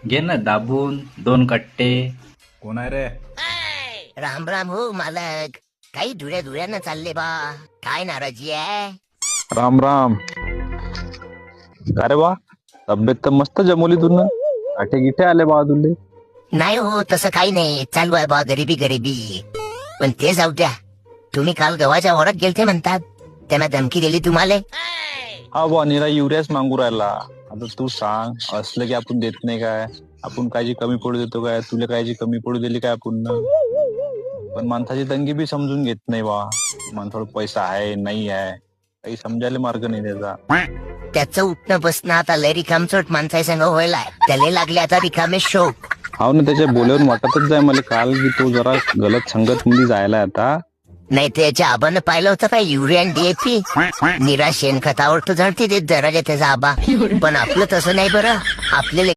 घे ना दाबून 2 कट्टे. कोण आहे रे? राम राम हो मालक. काही धुऱ्या धुऱ्यानं चालले बा. काय नाराजी आहे? राम राम. का रे बा, तब्येत तर मस्त जमवली तू ना. आठे गिठे आले बा तुले. नाही हो, तसं काही नाही. चालू आहे बा गरिबी गरिबी. पण ते जाऊ द्या. तुम्ही काल गव्हाच्या वरात गेलते म्हणतात. त्यांना धमकी दिली तुम्हाला? हा बा, निरा युरियाच मागू राहिला. आता तू सांग, असलं की आपण देत नाही काय? आपण कायची कमी पडू देतो काय? तुला कायची कमी पडू दिली काय आपण? पण माणसाची तंगी बी समजून घेत नाही बा. माणसाला पैसा आहे नाही आहे काही समजायला मार्ग नाही त्याचा. त्याचं उठणं बसणं आता लय रिकामचोट माणसाच्या संग व्हायलाय. त्याला लागले आता रिकामे शोक. हाव ना, त्याच्या बोलवून वाटतच जाय मला काल की तो जरा गलत संगत मध्ये जायला आता. नाही तर याच्या आबानं पाहिलं होतं काय युरिया आणि डीएपी? निरा शेणखतावर तो झडती देत जरा त्याचा आबा. पण आपलं तसं नाही बरं. आपल्याला